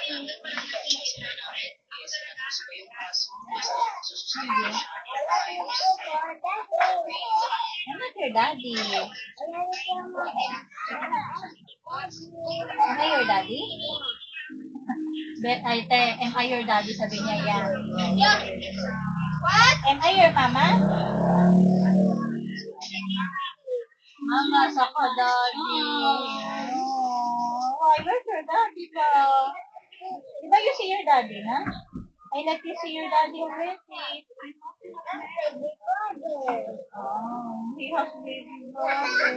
I'm not your daddy. Am I your daddy? Bet, am I your daddy? Sabi niya yan. What? Am I your mama? Mama, saka daddy. Oh, where's your daddy ba? Diba you see your daddy, na? I let you see your daddy already. Oh, he has baby brother.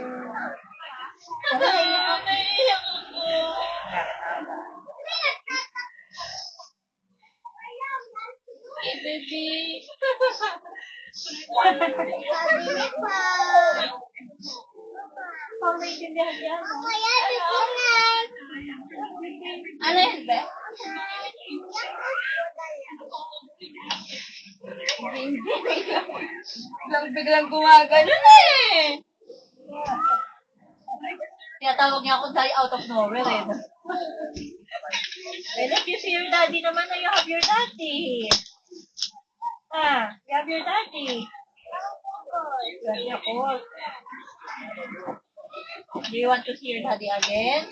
Naiyak ako. Hey, baby. How naiintindihan yan? Ano yan, be? Biglang gumagano eh. Tinatawag niya ako dahil out of nowhere eh. Well, if you see your daddy naman na you have your daddy. Ah, you have your daddy. Daddy ako. Do you want to see your daddy again?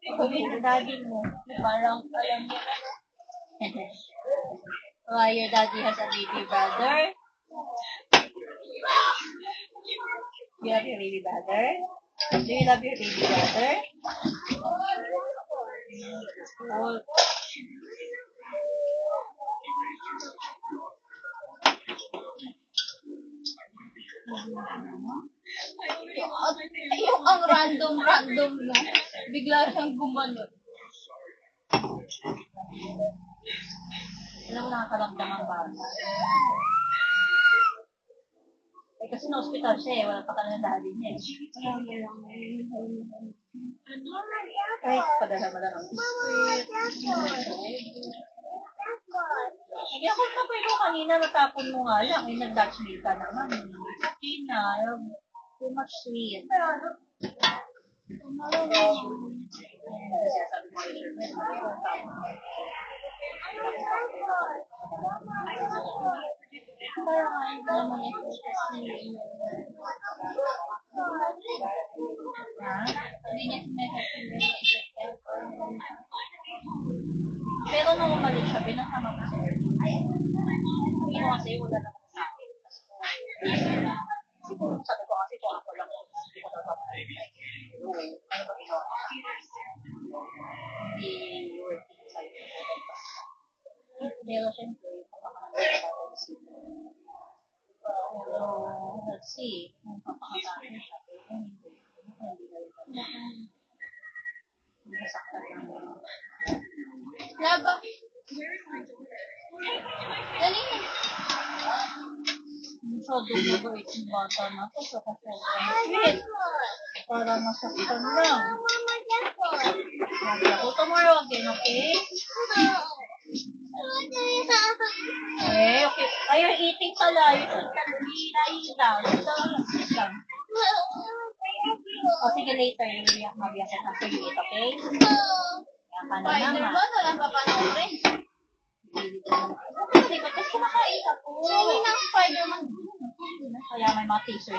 Sabi yung daddy mo. Parang alam niya. Why your daddy has a baby brother? You love your baby brother? Do you love your baby brother? Oh. Yung ang random no? Bigla siyang gumanon. Alam mo nakakalamdam ang bata. Eh, kasi na-hospital siya eh. Wala pa ka na daddy niya eh. Ay, padala mo lang ang biscuit. Hindi ako kapilo kanina natapon mo nga lang. Eh, nag-Dutch meal ka naman. Okay na. Too much sweet. Pero nung umalis siya, pinasama ko siya. Hindi mo kasi wala naman sa akin. Siguro sabi ko kasi kung ako lang hindi ko tatapos. Ano ba ginawa? Hindi working sa'yo. Pero syempre, let's see. Kung papakatakin siya. Laba. Dali na. Masyado mabait yung bata na ito. So, kasi sweet. Para masaktan lang. Lagi ako tomorrow again, okay? Okay. Are you eating pala? You should eat down. Sit down. O sige, later. Mabiyasa na for you eat, okay? Kaya ka na naman. Wala pa panoorin. Kasi kumakain ka po. Spider-Man. Kaya may mga teaser.